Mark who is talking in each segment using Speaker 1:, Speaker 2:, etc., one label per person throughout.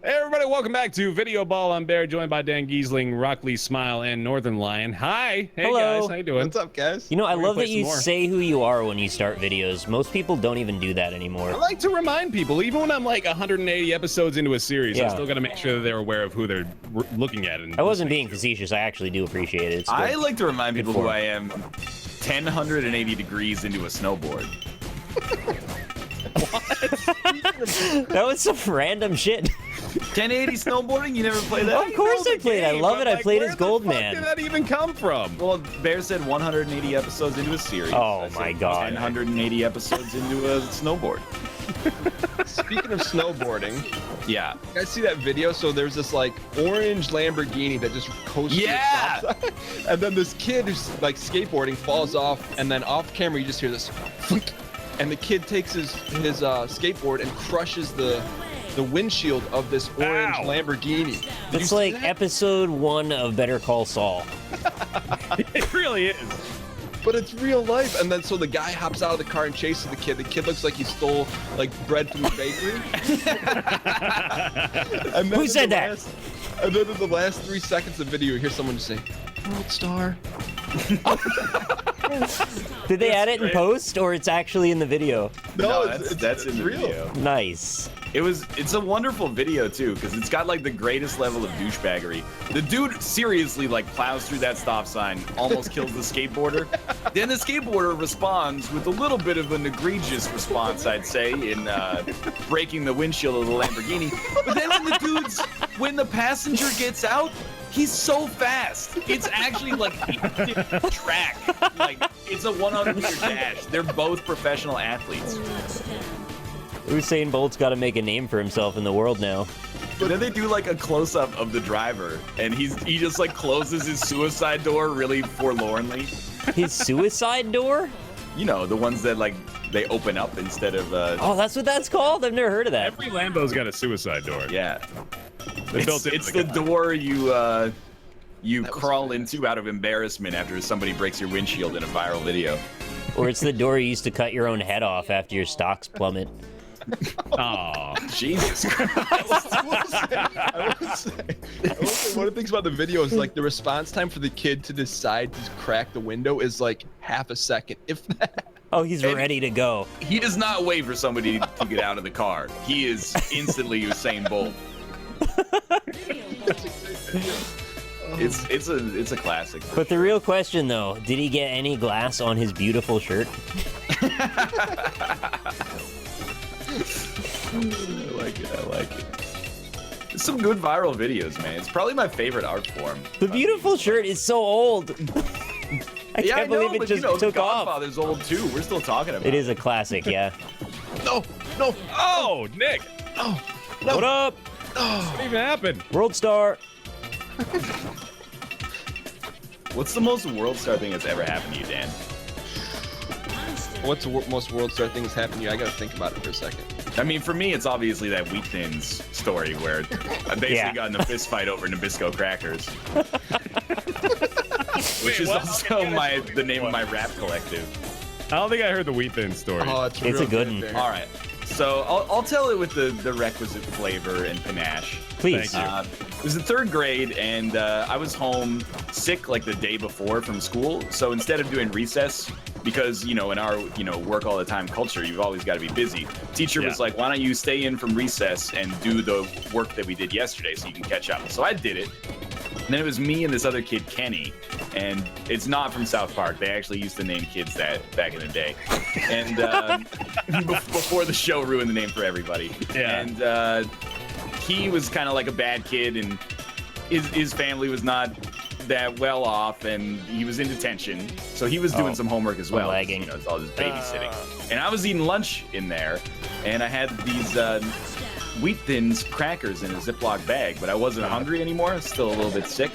Speaker 1: Hey everybody, welcome back to Videoball. I'm Bear, joined by DanGheesling, Rockley, Smile, and Northernlion. Hi. Hey
Speaker 2: Hello.
Speaker 1: guys, how you doing?
Speaker 3: What's up, guys?
Speaker 2: You know, I
Speaker 1: We're gonna
Speaker 2: love
Speaker 1: play
Speaker 2: that
Speaker 1: some
Speaker 2: you
Speaker 1: more.
Speaker 2: say who you are when you start videos. Most people don't even do that anymore.
Speaker 1: I like to remind people, even when I'm like 180 episodes into a series, I
Speaker 2: Yeah.
Speaker 1: still got to make sure that they're aware of who they're looking at. And
Speaker 2: I wasn't being
Speaker 1: listening to.
Speaker 2: facetious. I actually do appreciate it. It's
Speaker 3: I
Speaker 2: good.
Speaker 3: like to remind people
Speaker 2: form.
Speaker 3: who I am 1,080 degrees into a snowboard.
Speaker 2: That was some random shit.
Speaker 3: 1080 snowboarding? You never play that?
Speaker 2: Of course I played. I love it. I played as
Speaker 1: Where
Speaker 2: Goldman.
Speaker 1: did that even come from?
Speaker 3: Well, Bear said 180 episodes into a series.
Speaker 2: Oh
Speaker 3: I said
Speaker 2: my God.
Speaker 3: 180 episodes into a snowboard.
Speaker 4: Speaking of snowboarding,
Speaker 3: Yeah.
Speaker 4: you guys see that video? So there's this like orange Lamborghini that just coasts to a
Speaker 3: Yeah!
Speaker 4: stop sign. And then this kid who's like skateboarding falls off, and then off camera you just hear this thunk, and the kid takes his skateboard and crushes the windshield of this orange
Speaker 1: Ow.
Speaker 4: Lamborghini. Did you
Speaker 2: It's
Speaker 4: see
Speaker 2: like
Speaker 4: that?
Speaker 2: episode 1 of Better Call Saul.
Speaker 1: It really is.
Speaker 4: But it's real life. And then so the guy hops out of the car and chases the kid. The kid looks like he stole like bread from the bakery. And then
Speaker 2: Who
Speaker 4: in
Speaker 2: said
Speaker 4: the
Speaker 2: that?
Speaker 4: And then in the last 3 seconds of video, you hear someone just say, "World star."
Speaker 2: Did they add it in
Speaker 1: great.
Speaker 2: post, or it's actually in the video?
Speaker 3: No,
Speaker 4: it's
Speaker 3: that's in the
Speaker 4: real.
Speaker 3: video.
Speaker 2: Nice.
Speaker 3: It's a wonderful video too, because it's got like the greatest level of douchebaggery. The dude seriously like plows through that stop sign, almost kills the skateboarder. Then the skateboarder responds with a little bit of an egregious response, I'd say, in breaking the windshield of the Lamborghini. But then when the passenger gets out, he's so fast. It's actually like a track. Like it's a 100-meter dash. They're both professional athletes.
Speaker 2: Usain Bolt's got to make a name for himself in the world now.
Speaker 3: But then they do like a close-up of the driver, and he just like closes his suicide door really forlornly.
Speaker 2: His suicide door?
Speaker 3: You know, the ones that like they open up instead of
Speaker 2: Oh, that's what that's called? I've never heard of that.
Speaker 1: Every Lambo's got a suicide door.
Speaker 3: yeah.
Speaker 1: They built into
Speaker 3: It's the
Speaker 1: car.
Speaker 3: door you
Speaker 4: That was
Speaker 3: crawl
Speaker 4: fast.
Speaker 3: into out of embarrassment after somebody breaks your windshield in a viral video.
Speaker 2: Or it's the door you used to cut your own head off after your stocks plummet.
Speaker 1: Aw.
Speaker 3: Jesus
Speaker 4: I will say, one of the things about the video is like the response time for the kid to decide to crack the window is like half a second, if that.
Speaker 2: Oh, he's
Speaker 3: And-
Speaker 2: ready to go.
Speaker 3: He does not wait for somebody to get out of the car. He is instantly Usain Bolt. It's a classic. for
Speaker 2: But the real question, though, did he get any glass on his beautiful shirt?
Speaker 3: I like it. There's some good viral videos, man. It's probably my favorite art form.
Speaker 2: The beautiful shirt is so old. I
Speaker 3: Yeah, I
Speaker 2: can't
Speaker 3: know,
Speaker 2: believe it
Speaker 3: but
Speaker 2: just
Speaker 3: you know,
Speaker 2: took off.
Speaker 3: Godfather's old too. We're still talking about
Speaker 2: It is a classic, yeah.
Speaker 4: No, no,
Speaker 1: Oh, Nick.
Speaker 4: no.
Speaker 2: What up,
Speaker 1: What even happened?
Speaker 2: World Star?
Speaker 3: What's the most world star thing that's ever happened to you, Dan?
Speaker 4: What's the most world star thing that's happened to you? I gotta think about it for a second.
Speaker 3: I mean, for me, it's obviously that Wheat Thins story where I basically
Speaker 2: Yeah.
Speaker 3: got in a fist fight over Nabisco crackers, which is
Speaker 1: what?
Speaker 3: also the name of my rap collective.
Speaker 1: I don't think I heard the Wheat Thin story.
Speaker 4: Oh,
Speaker 2: It's
Speaker 4: real
Speaker 2: a good one.
Speaker 4: Bear.
Speaker 3: All right, so I'll tell it with the requisite flavor and panache.
Speaker 2: Please.
Speaker 1: Thank you.
Speaker 3: It was in third grade, and I was home sick like the day before from school. So instead of doing recess, because in our work all the time culture, you've always got to be busy. Teacher was
Speaker 1: Yeah.
Speaker 3: like, "Why don't you stay in from recess and do the work that we did yesterday, so you can catch up?" So I did it. And then it was me and this other kid, Kenny, and it's not from South Park. They actually used to name kids that back in the day, and before the show ruined the name for everybody.
Speaker 1: Yeah.
Speaker 3: And he was kind of like a bad kid, and his family was not that well off, and he was in detention, so he was doing
Speaker 2: Oh,
Speaker 3: some homework as well.
Speaker 2: lagging.
Speaker 3: It's all this babysitting, and I was eating lunch in there, and I had these Wheat Thins crackers in a Ziploc bag, but I wasn't hungry anymore. I was still a little bit sick,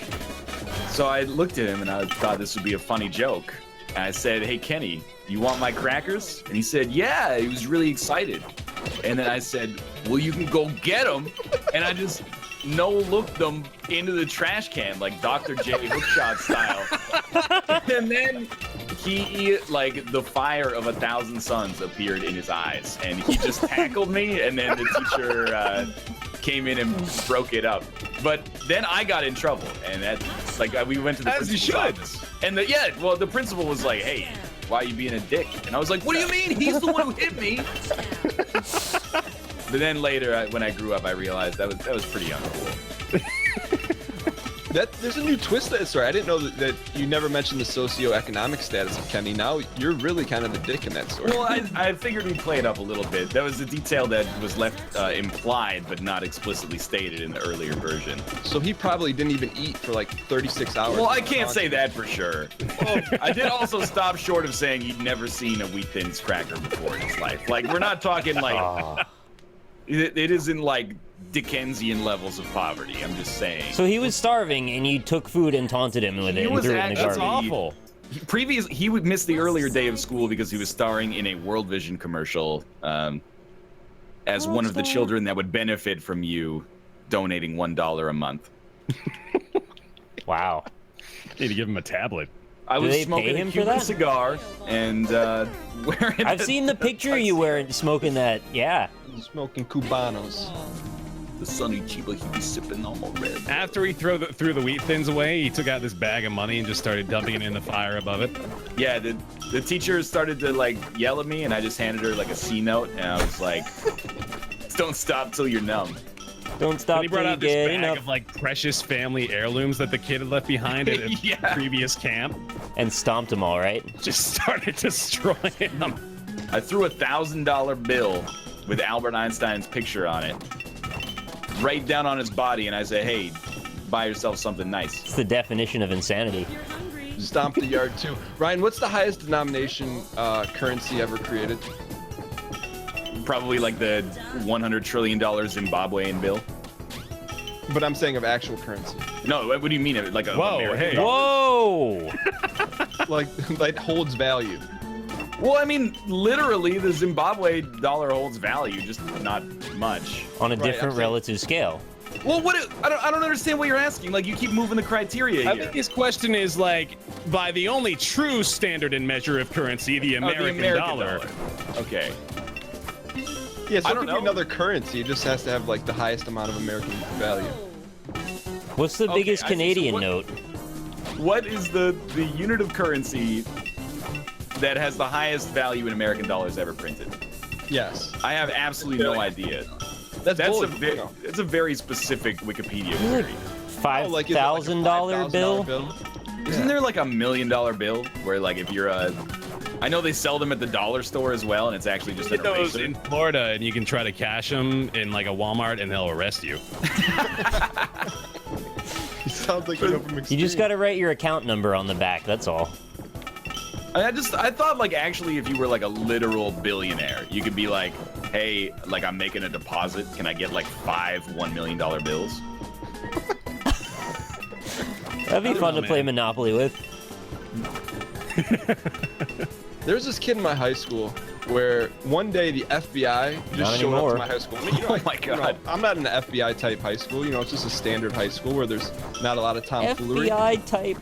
Speaker 3: so I looked at him and I thought this would be a funny joke. And I said, "Hey Kenny, you want my crackers?" And he said, "Yeah." He was really excited. And then I said, "Well, you can go get them." And I just no-looked them into the trash can like Dr. J hookshot style. And then he, like, the fire of 1,000 suns appeared in his eyes, and he just tackled me. And then the teacher came in and broke it up. But then I got in trouble, and we went to the
Speaker 1: As you
Speaker 3: principal's
Speaker 1: should.
Speaker 3: office. And the principal was like, "Hey, why are you being a dick?" And I was like, "What do you mean? He's the one who hit me." But then later, when I grew up, I realized that was pretty uncool.
Speaker 4: There's a new twist to that story. I didn't know that you never mentioned the socioeconomic status of Kenny. Now you're really kind of the dick in that story.
Speaker 3: Well, I figured we'd play it up a little bit. That was a detail that was left implied, but not explicitly stated in the earlier version.
Speaker 4: So he probably didn't even eat for like 36 hours.
Speaker 3: Well, I can't say that for sure. Well, I did also stop short of saying he'd never seen a Wheat Thins cracker before in his life. Like, we're not talking like... It isn't like Dickensian levels of poverty, I'm just saying.
Speaker 2: So he was starving, and you took food and taunted him with it and threw it in the
Speaker 1: That's
Speaker 2: garbage.
Speaker 1: awful.
Speaker 3: He would miss the earlier day of school because he was starring in a World Vision commercial as one of the children that would benefit from you donating $1 a month.
Speaker 2: Wow.
Speaker 1: Need to give him a tablet.
Speaker 3: I
Speaker 2: Do
Speaker 3: was
Speaker 2: they pay
Speaker 3: smoking
Speaker 2: him
Speaker 3: a
Speaker 2: for
Speaker 3: Cuban
Speaker 2: that?
Speaker 3: cigar and wearing.
Speaker 2: I've seen the picture you wearing smoking that. Yeah.
Speaker 4: Smoking Cubanos.
Speaker 3: the Sonny Chiba. He'd be sipping on my red.
Speaker 1: After he threw the Wheat Thins away, he took out this bag of money and just started dumping it in the fire above it.
Speaker 3: Yeah, the teacher started to like yell at me, and I just handed her like a C note, and I was like, "Don't stop till you're numb."
Speaker 2: Don't stop
Speaker 1: And he brought
Speaker 2: till you
Speaker 1: out this
Speaker 2: get
Speaker 1: bag
Speaker 2: enough.
Speaker 1: of like precious family heirlooms that the kid had left behind at a
Speaker 3: Yeah.
Speaker 1: previous camp.
Speaker 2: And stomped them all, right?
Speaker 1: Just started destroying them.
Speaker 3: I threw a $1,000 bill with Albert Einstein's picture on it right down on his body, and I said, "Hey, buy yourself something nice."
Speaker 2: It's the definition of insanity.
Speaker 4: Stomp the yard too. Ryan, what's the highest denomination currency ever created?
Speaker 3: Probably like the $100 trillion Zimbabwean bill.
Speaker 4: But I'm saying of actual currency.
Speaker 3: No, what do you mean? Like a
Speaker 1: Whoa,
Speaker 3: American
Speaker 1: hey.
Speaker 2: Whoa!
Speaker 3: dollar?
Speaker 4: Like holds value.
Speaker 3: Well, I mean, literally, the Zimbabwe dollar holds value, just not much.
Speaker 2: On a
Speaker 4: Right,
Speaker 2: different
Speaker 4: I'm saying-
Speaker 2: relative scale.
Speaker 3: Well, I don't understand what you're asking. Like, you keep moving the criteria
Speaker 1: I
Speaker 3: here.
Speaker 1: think his question is like, by the only true standard and measure of currency, the American, dollar.
Speaker 3: Okay.
Speaker 4: Yeah, so
Speaker 3: I
Speaker 4: it
Speaker 3: don't
Speaker 4: could be
Speaker 3: know.
Speaker 4: another currency. It just has to have like the highest amount of American value.
Speaker 2: What's the
Speaker 3: Okay,
Speaker 2: biggest
Speaker 3: I see. So
Speaker 2: Canadian
Speaker 3: what-
Speaker 2: note?
Speaker 3: What is the unit of currency that has the highest value in American dollars ever printed?
Speaker 4: Yes.
Speaker 3: I have absolutely no idea.
Speaker 4: That's
Speaker 3: That's
Speaker 4: bull,
Speaker 3: it's a very specific Wikipedia
Speaker 2: Like
Speaker 3: query.
Speaker 4: Oh, like, is it like a
Speaker 2: $5,000 bill?
Speaker 3: Isn't there like $1 million bill where like if you're I know they sell them at the dollar store as well, and it's actually just an
Speaker 1: Get those
Speaker 3: eraser.
Speaker 1: in Florida, and you can try to cash them in like a Walmart, and they'll arrest you.
Speaker 4: He sounds like you're from
Speaker 2: You just gotta write your account number on the back, that's all.
Speaker 3: I thought like actually if you were like a literal billionaire, you could be like, hey, like I'm making a deposit. Can I get like 5 $1 million bills?
Speaker 2: That'd be
Speaker 1: don't
Speaker 2: fun
Speaker 1: know,
Speaker 2: to play
Speaker 1: man.
Speaker 2: Monopoly with.
Speaker 4: There's this kid in my high school where one day the FBI just
Speaker 2: Not
Speaker 4: showed up
Speaker 2: anymore.
Speaker 4: to my high school. I mean,
Speaker 3: Oh my God.
Speaker 4: I'm not in an FBI type high school. You know, it's just a standard high school where there's not a lot of tomfoolery.
Speaker 2: FBI type.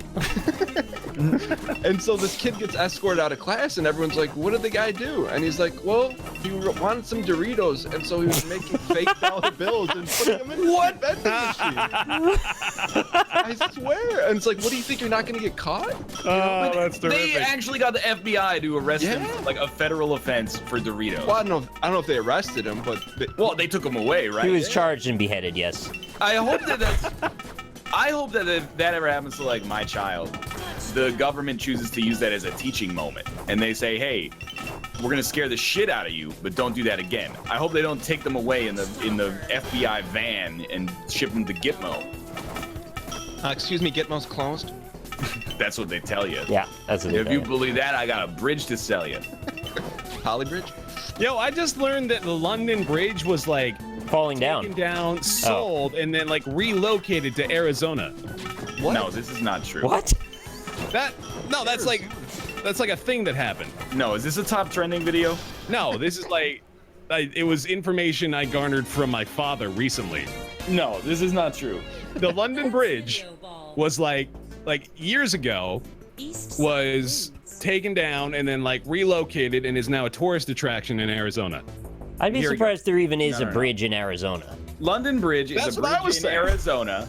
Speaker 4: And so this kid gets escorted out of class, and everyone's like, "What did the guy do?" And he's like, "Well, he wanted some Doritos, and so he was making fake dollar bills and putting them in what vending machine." I swear. And it's like, "What do you think? You're not going to get caught?"
Speaker 1: Oh, that's
Speaker 3: They
Speaker 1: terrific.
Speaker 3: actually got the FBI to arrest him
Speaker 4: Yeah.
Speaker 3: for like a federal offense for Doritos.
Speaker 4: Well, I don't know if they arrested him, but
Speaker 3: Well, they took him away, right?
Speaker 2: He was charged and beheaded, yes.
Speaker 3: I hope that if that ever happens to like my child, the government chooses to use that as a teaching moment, and they say, "Hey, we're gonna scare the shit out of you, but don't do that again." I hope they don't take them away in the FBI van and ship them to Gitmo.
Speaker 4: excuse me, Gitmo's closed.
Speaker 3: That's what they tell you.
Speaker 2: Yeah, that's what
Speaker 3: If
Speaker 2: they
Speaker 3: you
Speaker 2: did.
Speaker 3: believe that, I got a bridge to sell you.
Speaker 4: Holybridge.
Speaker 1: Yo, I just learned that the London Bridge was like
Speaker 2: Falling
Speaker 1: taken
Speaker 2: down.
Speaker 1: down, sold, and then like relocated to Arizona.
Speaker 4: What?
Speaker 3: No, this is not true.
Speaker 2: What?
Speaker 1: That's like a thing that happened.
Speaker 3: No, is this a top trending video?
Speaker 1: No, this is like it was information I garnered from my father recently.
Speaker 3: No, this is not true.
Speaker 1: The London Bridge was like years ago was taken down and then like relocated and is now a tourist attraction in Arizona.
Speaker 2: I'd be
Speaker 3: Here we go.
Speaker 2: surprised there even is
Speaker 3: No,
Speaker 2: a
Speaker 3: no.
Speaker 2: bridge in Arizona.
Speaker 3: London Bridge is
Speaker 1: That's
Speaker 3: a
Speaker 1: what I
Speaker 3: bridge
Speaker 1: was
Speaker 3: in
Speaker 1: saying.
Speaker 3: Arizona.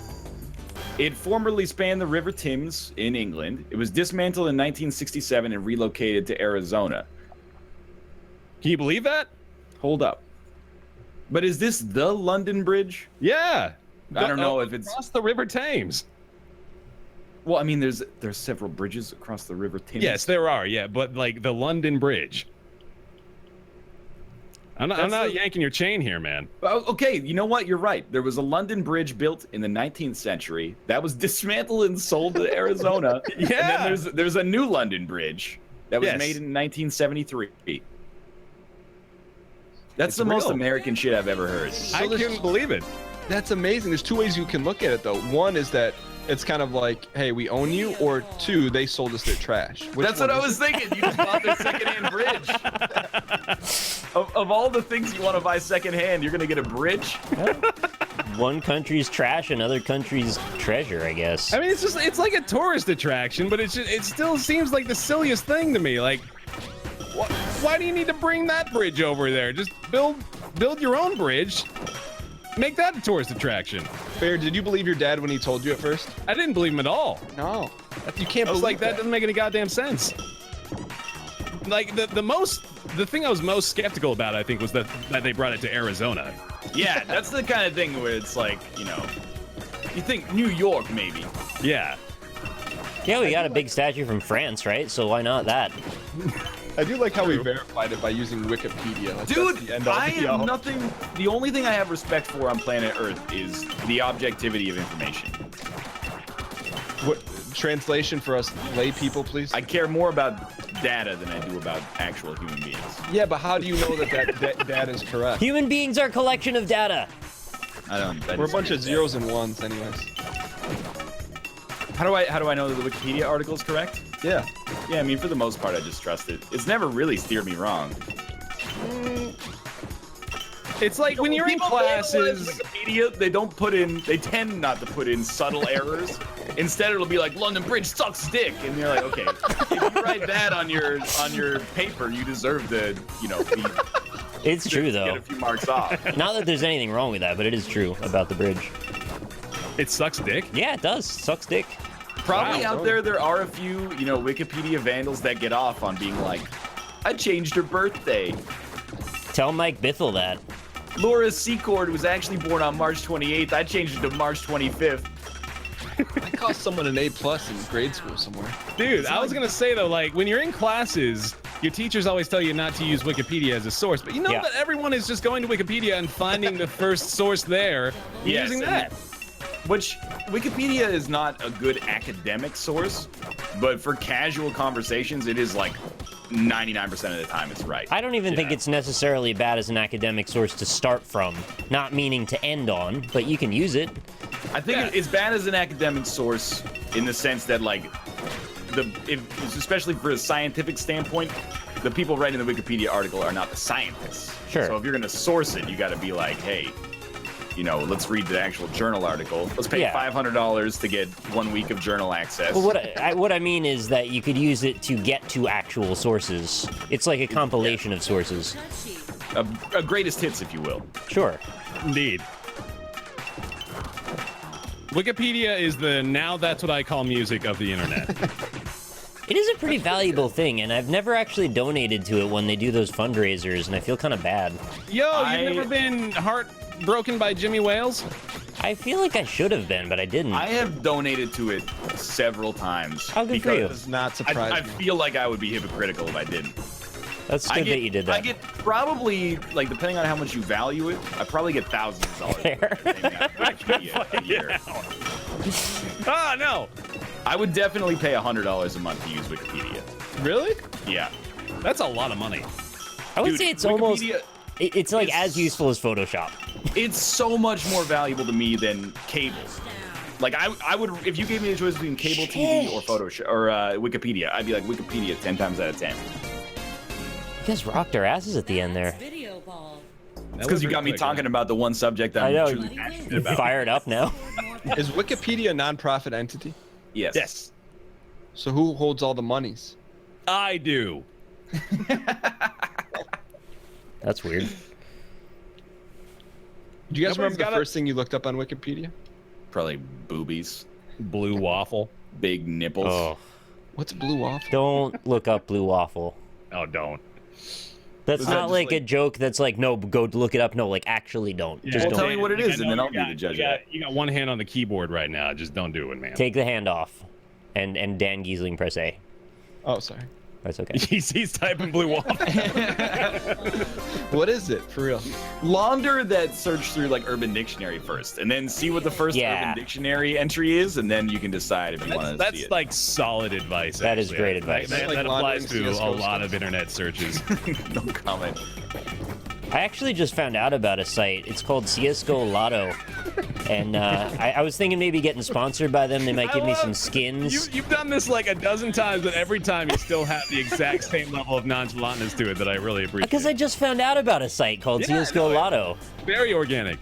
Speaker 3: It formerly spanned the River Thames in England. It was dismantled in 1967 and relocated to Arizona.
Speaker 1: Can you believe that?
Speaker 3: Hold up. But is this the London Bridge?
Speaker 1: Yeah.
Speaker 3: I don't know if it's...
Speaker 1: across the River Thames.
Speaker 3: Well, I mean, there's several bridges across the River Thames.
Speaker 1: Yes, there are. Yeah, but like the London Bridge. I'm not yanking your chain here, man.
Speaker 3: Oh, okay, you know what? You're right. There was a London Bridge built in the 19th century that was dismantled and sold to Arizona.
Speaker 1: Yeah.
Speaker 3: And then there's a new London Bridge that was
Speaker 1: Yes.
Speaker 3: made in 1973. That's
Speaker 1: It's
Speaker 3: the most
Speaker 1: real.
Speaker 3: American shit I've ever heard.
Speaker 1: I couldn't believe it.
Speaker 4: That's amazing. There's two ways you can look at it, though. One is that it's kind of like, hey, we own you, or two, they sold us their trash.
Speaker 3: That's what I was thinking. You just bought their secondhand bridge. Of all the things you want to buy secondhand, you're gonna get a bridge.
Speaker 2: One country's trash, another country's treasure, I guess.
Speaker 1: I mean, it's like a tourist attraction, but it still seems like the silliest thing to me. Like, why do you need to bring that bridge over there? Just build your own bridge. Make that a tourist attraction.
Speaker 4: Bear, did you believe your dad when he told you at first?
Speaker 1: I didn't believe him at all.
Speaker 4: No. You can't
Speaker 1: I was
Speaker 4: believe
Speaker 1: like, that doesn't make any goddamn sense. Like the thing I was most skeptical about, I think, was that they brought it to Arizona.
Speaker 3: Yeah, that's the kind of thing where it's like, you know, you think New York maybe.
Speaker 1: Yeah.
Speaker 2: Yeah, we got a big statue from France, right? So why not that?
Speaker 4: I do like how we verified it by using Wikipedia. Like,
Speaker 3: Dude,
Speaker 4: that's the end all
Speaker 3: I
Speaker 4: be
Speaker 3: have
Speaker 4: all.
Speaker 3: nothing. The only thing I have respect for on planet Earth is the objectivity of information.
Speaker 4: What, translation for us lay people, please?
Speaker 3: I care more about data than I do about actual human beings.
Speaker 4: Yeah, but how do you know that data is correct?
Speaker 2: Human beings are a collection of data.
Speaker 3: I don't.
Speaker 4: We're a bunch of zeros and ones, anyways.
Speaker 3: How do I know that the Wikipedia article is correct?
Speaker 4: Yeah.
Speaker 3: Yeah, I mean, for the most part, I just trust it. It's never really steered me wrong.
Speaker 1: It's like when you're in
Speaker 3: People
Speaker 1: classes.
Speaker 3: Wikipedia, they tend not to put in subtle errors. Instead, it'll be like London Bridge sucks dick, and you're like, okay, if you write that on your paper, you deserve to, you know,
Speaker 2: It's true,
Speaker 3: get
Speaker 2: though.
Speaker 3: a few marks off.
Speaker 2: Not that there's anything wrong with that, but it is true about the bridge.
Speaker 1: It sucks dick.
Speaker 2: Yeah, it does. Sucks dick.
Speaker 3: Probably
Speaker 1: Wow.
Speaker 3: out there are a few, you know, Wikipedia vandals that get off on being like, I changed her birthday.
Speaker 2: Tell Mike Bithell that.
Speaker 3: Laura Secord was actually born on March 28th. I changed it to March 25th.
Speaker 4: I cost someone an A+ in grade school somewhere.
Speaker 1: Dude, I was gonna say though, like when you're in classes, your teachers always tell you not to use Wikipedia as a source, but you know
Speaker 2: Yeah.
Speaker 1: that everyone is just going to Wikipedia and finding the first source there and
Speaker 3: Yes,
Speaker 1: using
Speaker 3: and-
Speaker 1: that.
Speaker 3: Which, Wikipedia is not a good academic source, but for casual conversations, it is like 99% of the time it's right.
Speaker 2: I don't even think it's necessarily bad as an academic source to start from, not meaning to end on, but you can use it.
Speaker 3: I think
Speaker 1: Yeah.
Speaker 3: it's bad as an academic source in the sense that, like, especially for a scientific standpoint, the people writing the Wikipedia article are not the scientists.
Speaker 2: Sure.
Speaker 3: So if you're going to source it, you got to be like, hey, you know, let's read the actual journal article. Let's pay
Speaker 2: Yeah.
Speaker 3: $500 to get 1 week of journal access.
Speaker 2: Well, what I mean is that you could use it to get to actual sources. It's like a compilation of sources.
Speaker 3: A greatest hits, if you will.
Speaker 2: Sure.
Speaker 1: Indeed. Wikipedia is the now that's what I call music of the internet.
Speaker 2: It is a pretty valuable thing, and I've never actually donated to it when they do those fundraisers, and I feel kind of bad.
Speaker 1: Yo,
Speaker 3: I-
Speaker 1: you've never been heartbroken by Jimmy Wales?
Speaker 2: I feel like I should have been, but I didn't.
Speaker 3: I have donated to it several times.
Speaker 2: How good for you.
Speaker 4: Does not surprise
Speaker 3: I
Speaker 4: me.
Speaker 3: feel like I would be hypocritical if I didn't.
Speaker 2: That's good that you did that.
Speaker 3: I get probably, like, depending on how much you value it, I probably get thousands of dollars.
Speaker 2: Fair.
Speaker 3: for everything on Wikipedia a year.
Speaker 1: Ah, no.
Speaker 3: I would definitely pay $100 a month to use Wikipedia.
Speaker 1: Really?
Speaker 3: Yeah.
Speaker 1: That's a lot of money.
Speaker 2: I would
Speaker 3: Dude,
Speaker 2: say it's almost...
Speaker 3: Wikipedia-
Speaker 2: It's like
Speaker 3: is-
Speaker 2: as useful as Photoshop.
Speaker 3: It's so much more valuable to me than cable. Like, I would, if you gave me the choice between cable TV or Photoshop or Wikipedia, I'd be like Wikipedia 10 times out of 10.
Speaker 2: You guys rocked our asses at the end there.
Speaker 5: Videoball.
Speaker 3: It's because you got me talking about the one subject I'm
Speaker 2: I know.
Speaker 3: truly passionate
Speaker 2: You're
Speaker 3: about.
Speaker 2: fired up now.
Speaker 4: Is Wikipedia a non-profit entity?
Speaker 3: Yes.
Speaker 1: Yes.
Speaker 4: So who holds all the monies?
Speaker 1: I do.
Speaker 2: That's weird.
Speaker 4: Do you guys
Speaker 1: Nobody's
Speaker 4: remember the
Speaker 1: got a-
Speaker 4: first thing you looked up on Wikipedia?
Speaker 3: Probably boobies,
Speaker 1: Blue waffle.
Speaker 3: big nipples.
Speaker 2: Oh,
Speaker 4: What's blue waffle?
Speaker 2: don't look up blue waffle.
Speaker 1: Oh, don't.
Speaker 2: That's
Speaker 3: Was that
Speaker 2: not
Speaker 3: just
Speaker 2: like a
Speaker 3: like-
Speaker 2: joke that's like, no, go look it up. No, like, actually don't. Just
Speaker 3: Well,
Speaker 2: don't.
Speaker 3: tell me what it is, and then I'll be
Speaker 1: you
Speaker 3: the judge
Speaker 1: You
Speaker 3: of
Speaker 1: got, you got one hand on the keyboard right now. Just don't do it, man.
Speaker 2: Take the hand off. And DanGheesling press A.
Speaker 4: Oh, sorry.
Speaker 2: That's okay.
Speaker 1: He's typing blue waffle.
Speaker 4: What is it for real?
Speaker 3: Launder that search through like Urban Dictionary first, and then see what the first
Speaker 2: Yeah.
Speaker 3: Urban Dictionary entry is, and then you can decide if you want to see
Speaker 1: That's
Speaker 3: it.
Speaker 1: like solid advice.
Speaker 2: That is
Speaker 1: actually.
Speaker 2: great advice.
Speaker 1: That,
Speaker 4: Like
Speaker 1: that applies to
Speaker 4: laundering
Speaker 1: a
Speaker 4: CS:GO
Speaker 1: lot
Speaker 4: stuff.
Speaker 1: of internet searches.
Speaker 3: No comment.
Speaker 2: I actually just found out about a site. It's called CS:GO Lotto. And I was thinking maybe getting sponsored by them. They might give me some skins.
Speaker 1: You've done this like a dozen times, but every time you still have the exact same level of nonchalantness to it that I really appreciate.
Speaker 2: Because I just found out about a site called
Speaker 1: Yeah,
Speaker 2: CS:GO
Speaker 1: no,
Speaker 2: Lotto.
Speaker 1: Very organic.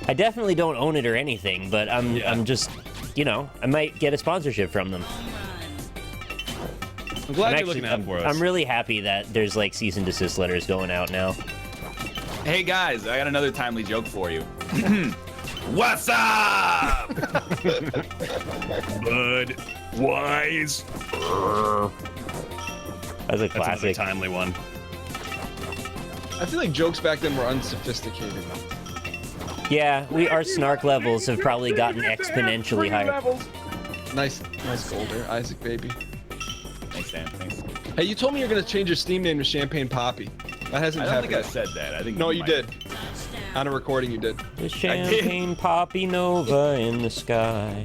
Speaker 2: I definitely don't own it or anything, but I'm just, you know, I might get a sponsorship from them.
Speaker 1: I'm glad
Speaker 2: I'm
Speaker 1: you're looking out for us.
Speaker 2: I'm really happy that there's like cease and desist letters going out now.
Speaker 3: Hey guys, I got another timely joke for you. What's up?
Speaker 1: Bud Wise.
Speaker 2: That's a
Speaker 1: That's another
Speaker 2: classic.
Speaker 1: timely one.
Speaker 4: I feel like jokes back then were unsophisticated.
Speaker 2: Yeah, our snark levels have probably gotten exponentially higher.
Speaker 4: Nice goal there, Isaac baby.
Speaker 3: Thanks, Dan. Thanks.
Speaker 4: Hey, you told me you're gonna change your Steam name to Champagne Poppy. That hasn't
Speaker 3: I don't
Speaker 4: happened.
Speaker 3: think I said that. I think
Speaker 4: No, you
Speaker 3: might.
Speaker 4: did. On a recording, you did.
Speaker 2: The champagne poppy nova in the sky.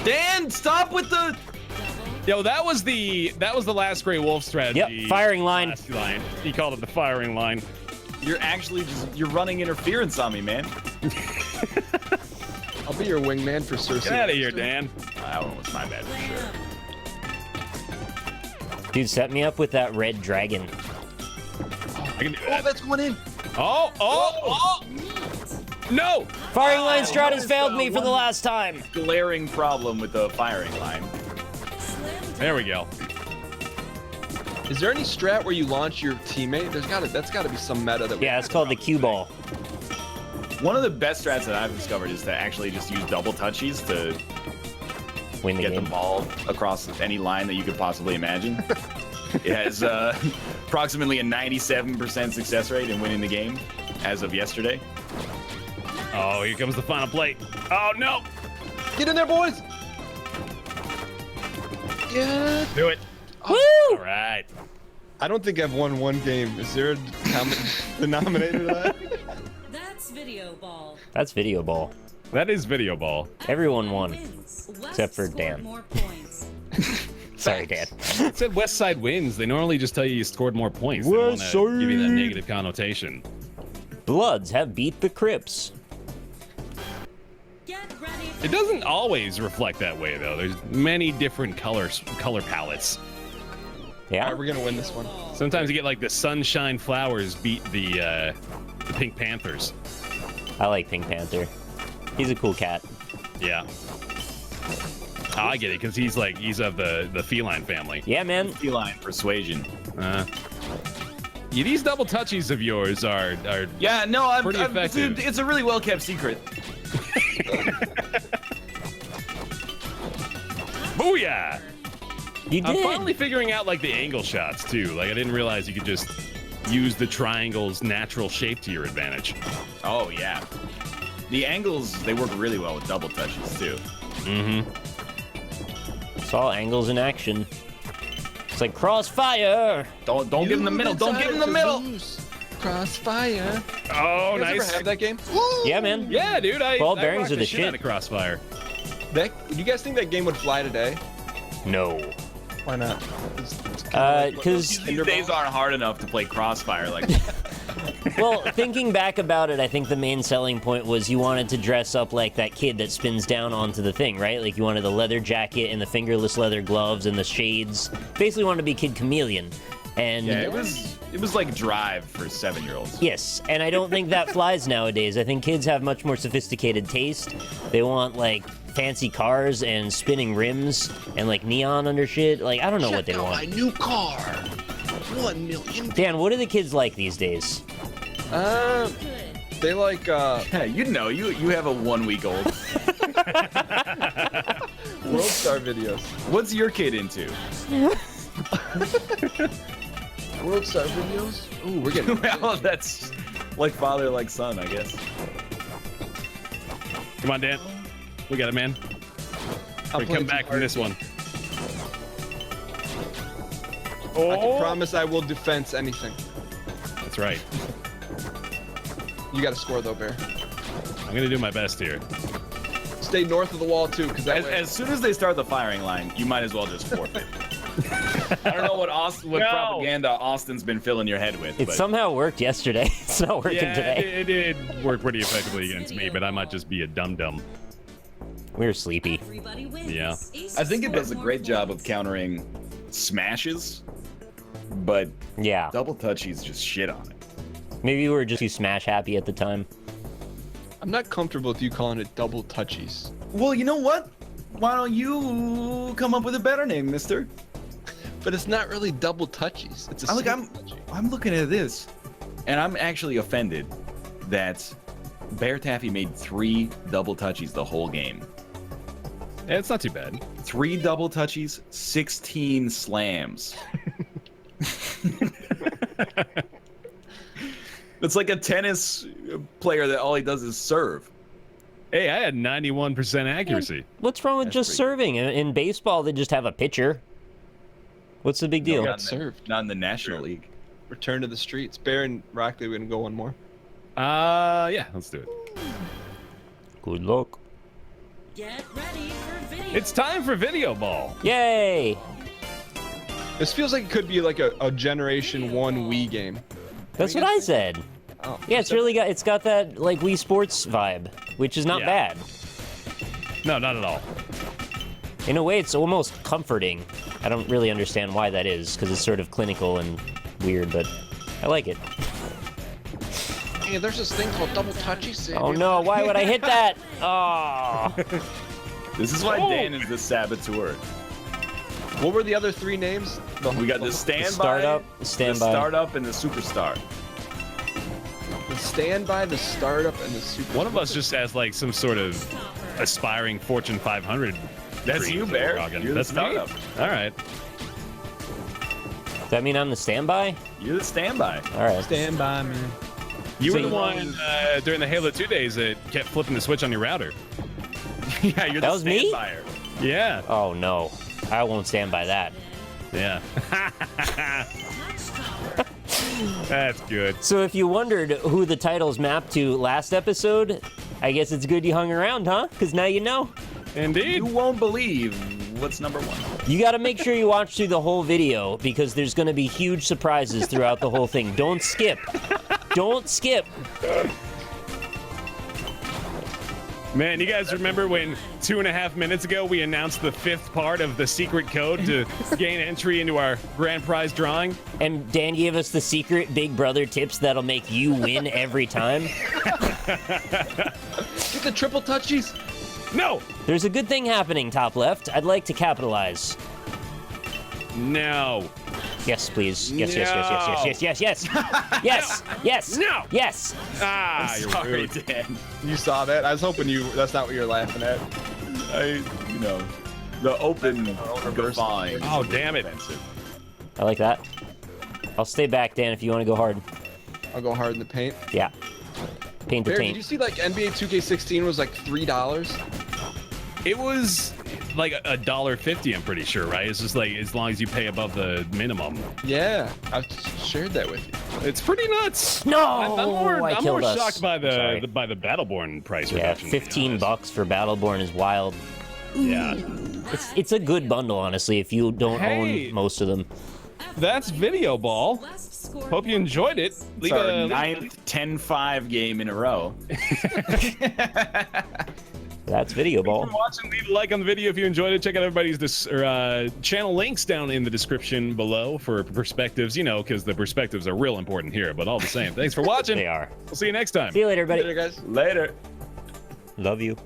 Speaker 3: Dan, stop with the.
Speaker 1: Yo, that was the last Grey Wolf strategy.
Speaker 2: Yep, firing line.
Speaker 1: Last line. He called it the firing line.
Speaker 3: You're actually you're running interference on me, man.
Speaker 4: I'll be your wingman for Cersei.
Speaker 1: Get out of here, Dan.
Speaker 3: That one was my bad for sure.
Speaker 2: Dude, set me up with that red dragon.
Speaker 1: I can do
Speaker 4: Oh,
Speaker 1: that.
Speaker 4: that's going in.
Speaker 1: Oh! No!
Speaker 2: Firing line strat has failed me for the last time.
Speaker 3: Glaring problem with the firing line.
Speaker 1: There we go.
Speaker 4: Is there any strat where you launch your teammate? That's gotta be some meta that.
Speaker 2: Yeah, it's called the cue ball.
Speaker 3: One of the best strats that I've discovered is to actually just use double touchies to
Speaker 2: Win the
Speaker 3: get the
Speaker 2: game.
Speaker 3: ball across any line that you could possibly imagine. It has approximately a 97% success rate in winning the game as of yesterday.
Speaker 1: Oh, here comes the final play. Oh, no!
Speaker 4: Get in there, boys. Yeah.
Speaker 1: Do it.
Speaker 2: Woo!
Speaker 1: All right.
Speaker 4: I don't think I've won one game. Is there a denominator to that?
Speaker 5: That's Videoball.
Speaker 2: That's video ball.
Speaker 1: That is Videoball.
Speaker 2: Everyone won.
Speaker 5: Wins. West
Speaker 2: Except for
Speaker 5: scored
Speaker 2: Dan.
Speaker 5: More points.
Speaker 2: Sorry, Dan.
Speaker 1: It said West Side wins. They normally just tell you scored more points. They don't
Speaker 2: West
Speaker 1: wanna give you that
Speaker 2: Side.
Speaker 1: negative connotation.
Speaker 2: Bloods have beat the Crips.
Speaker 5: Get ready. For
Speaker 1: It doesn't always reflect that way, though. There's many different color palettes.
Speaker 4: All
Speaker 2: Yeah?
Speaker 4: right, we're gonna win this one.
Speaker 1: Sometimes you get like the Sunshine Flowers beat the Pink Panthers.
Speaker 2: I like Pink Panther. He's a cool cat.
Speaker 1: Yeah. Oh, I get it, because he's of the feline family.
Speaker 2: Yeah, man.
Speaker 3: Feline persuasion.
Speaker 1: Yeah, these double touchies of yours are
Speaker 3: Yeah, no,
Speaker 1: Pretty effective.
Speaker 3: It's a really well kept secret.
Speaker 1: booyah!
Speaker 2: You
Speaker 1: I'm
Speaker 2: did.
Speaker 1: finally figuring out like the angle shots too. Like I didn't realize you could just use the triangle's natural shape to your advantage.
Speaker 3: Oh yeah. The angles, they work really well with double touches too.
Speaker 1: Mm-hmm.
Speaker 2: Saw angles in action. It's like crossfire.
Speaker 3: Don't get in the middle. Don't get in the middle.
Speaker 4: Crossfire.
Speaker 1: Oh,
Speaker 4: You guys
Speaker 1: nice.
Speaker 4: ever have that game?
Speaker 2: Yeah, man.
Speaker 1: Yeah, dude.
Speaker 2: Ball
Speaker 1: I
Speaker 2: bearings
Speaker 1: rocked
Speaker 2: are the
Speaker 1: shit
Speaker 2: shit.
Speaker 1: out of Crossfire.
Speaker 4: Do you guys think that game would fly today?
Speaker 2: No.
Speaker 4: Why not?
Speaker 2: Because,
Speaker 3: These days aren't hard enough to play Crossfire like
Speaker 2: well, thinking back about it, I think the main selling point was you wanted to dress up like that kid that spins down onto the thing, right? Like you wanted the leather jacket and the fingerless leather gloves and the shades. Basically wanted to be Kid Chameleon. And
Speaker 3: Yeah, it was like Drive for 7-year-olds.
Speaker 2: yes, and I don't think that flies nowadays. I think kids have much more sophisticated taste. They want like fancy cars and spinning rims and like neon under shit. Like I don't know what they want.
Speaker 4: new car. 1 million.
Speaker 2: Dan, what are the kids like these days?
Speaker 4: They like
Speaker 3: Yeah, you know, you have a 1 week old.
Speaker 4: World Star videos.
Speaker 3: What's your kid into?
Speaker 4: World Star videos? Ooh, we're getting.
Speaker 3: Well, that's like father, like son, I guess.
Speaker 1: Come on, Dan. We got it, man. We come back from this one.
Speaker 4: I can promise I will defense anything.
Speaker 1: That's right.
Speaker 4: You got to score though, Bear.
Speaker 1: I'm gonna do my best here.
Speaker 4: Stay north of the wall too, because
Speaker 3: As soon as they start the firing line, you might as well just forfeit. I don't know what propaganda Austin's been filling your head with.
Speaker 2: It
Speaker 3: but
Speaker 2: somehow worked yesterday. It's not working
Speaker 1: Yeah,
Speaker 2: today.
Speaker 1: it did work pretty effectively against me, but I might just be a dum-dum.
Speaker 2: We were sleepy.
Speaker 5: Everybody wins.
Speaker 1: Yeah.
Speaker 3: I think it does a great job of countering smashes, but
Speaker 2: Yeah.
Speaker 3: double touchies just shit on it.
Speaker 2: Maybe we were just too smash happy at the time.
Speaker 4: I'm not comfortable with you calling it double touchies.
Speaker 3: Well, you know what? Why don't you come up with a better name, mister?
Speaker 4: But it's not really double touchies. It's a single touchy.
Speaker 3: I'm looking at this, and I'm actually offended that BaerTaffy made 3 double touchies the whole game.
Speaker 1: Yeah, it's not too bad.
Speaker 3: 3 double touchies, 16 slams. It's like a tennis player that all he does is serve.
Speaker 1: Hey, I had 91% accuracy.
Speaker 2: What's wrong with
Speaker 3: That's
Speaker 2: just
Speaker 3: pretty
Speaker 2: serving? In baseball, they just have a pitcher. What's the big deal?
Speaker 3: Not
Speaker 4: got
Speaker 3: in the-
Speaker 4: served.
Speaker 3: Not in the National League.
Speaker 4: Return to the streets. Bear and Rockley, we're gonna go one more.
Speaker 1: Yeah, let's do it.
Speaker 2: Good luck.
Speaker 5: Get ready for video.
Speaker 1: It's time for Video Ball.
Speaker 2: Yay!
Speaker 4: This feels like it could be like a Generation 1 Wii game.
Speaker 2: That's what I said.
Speaker 4: Oh,
Speaker 2: Yeah, it's got that like Wii Sports vibe, which is not
Speaker 1: Yeah.
Speaker 2: bad.
Speaker 1: No, not at all.
Speaker 2: In a way, it's almost comforting. I don't really understand why that is, because it's sort of clinical and weird, but I like it.
Speaker 4: Hey, there's this thing called double touchies.
Speaker 2: Oh no, why would I hit that? Oh.
Speaker 3: This is why
Speaker 1: Oh.
Speaker 3: Dan is the saboteur.
Speaker 4: What were the other 3 names?
Speaker 3: We got the standby,
Speaker 2: startup,
Speaker 3: the
Speaker 2: standby.
Speaker 3: startup, and the superstar.
Speaker 4: The standby, the startup, and the super.
Speaker 1: One of us just has like some sort of aspiring Fortune 500.
Speaker 3: That's
Speaker 1: dreams
Speaker 3: you,
Speaker 1: that
Speaker 3: Bear.
Speaker 1: we're rocking.
Speaker 3: You're the
Speaker 1: That's me?
Speaker 3: startup.
Speaker 1: All right.
Speaker 2: Does that mean I'm the standby?
Speaker 3: You're the standby.
Speaker 2: All right.
Speaker 4: Stand by, man.
Speaker 1: You
Speaker 2: So
Speaker 1: were the
Speaker 2: you-
Speaker 1: one during the Halo 2 days that kept flipping the switch on your router.
Speaker 3: Yeah, you're
Speaker 2: That
Speaker 3: the
Speaker 2: was me?
Speaker 3: standbyer.
Speaker 1: Yeah.
Speaker 2: Oh no, I won't stand by that.
Speaker 1: Yeah. That's good.
Speaker 2: So if you wondered who the titles mapped to last episode, I guess it's good you hung around, huh? Because now you know.
Speaker 1: Indeed.
Speaker 3: You won't believe what's number 1.
Speaker 2: You got to make sure you watch through the whole video because there's going to be huge surprises throughout the whole thing. Don't skip. Don't skip.
Speaker 1: Man, you guys remember when 2.5 minutes ago we announced the 5th part of the secret code to gain entry into our grand prize drawing?
Speaker 2: And Dan gave us the secret Big Brother tips that'll make you win every time.
Speaker 4: Get the triple touchies.
Speaker 1: No!
Speaker 2: There's a good thing happening, top left. I'd like to capitalize.
Speaker 1: No.
Speaker 2: Yes, please. Yes, yes, yes, yes, yes, yes, yes, yes. Yes, yes.
Speaker 1: No.
Speaker 2: Yes.
Speaker 1: Ah, you're
Speaker 3: Sorry,
Speaker 1: rude.
Speaker 3: Dan.
Speaker 4: You saw that? I was hoping that's not what you're laughing at.
Speaker 3: The open
Speaker 4: reverse.
Speaker 3: guffawing.
Speaker 1: Oh, damn it.
Speaker 2: I like that. I'll stay back, Dan, if you want to go hard.
Speaker 4: I'll go hard in the paint.
Speaker 2: Yeah. Paint to
Speaker 4: Bear, did you
Speaker 2: taint.
Speaker 4: see like NBA 2K16 was like $3?
Speaker 1: It was like $1.50, I'm pretty sure, right? It's just like as long as you pay above the minimum.
Speaker 4: Yeah, I shared that with you.
Speaker 1: It's pretty nuts.
Speaker 2: No!
Speaker 1: I'm more
Speaker 2: I killed us.
Speaker 1: shocked by
Speaker 2: Sorry.
Speaker 1: the Battleborn price
Speaker 2: Yeah,
Speaker 1: reduction. to be honest.
Speaker 2: $15 for Battleborn is wild.
Speaker 1: Yeah.
Speaker 2: It's a good bundle, honestly, if you don't
Speaker 1: Hey.
Speaker 2: own most of them.
Speaker 1: That's Video Ball.
Speaker 5: Last score.
Speaker 1: Hope you enjoyed it.
Speaker 3: It's
Speaker 1: Leave
Speaker 3: our
Speaker 1: a
Speaker 3: 9th 10-5 game in a row.
Speaker 2: That's Video Ball.
Speaker 1: for watching. Leave a like on the video if you enjoyed it. Check out everybody's channel links down in the description below for perspectives, you know, because the perspectives are real important here, but all the same. Thanks for watching.
Speaker 2: They are.
Speaker 1: We'll see you next time.
Speaker 2: See you later, everybody.
Speaker 4: Later, guys.
Speaker 3: Later.
Speaker 2: Love you.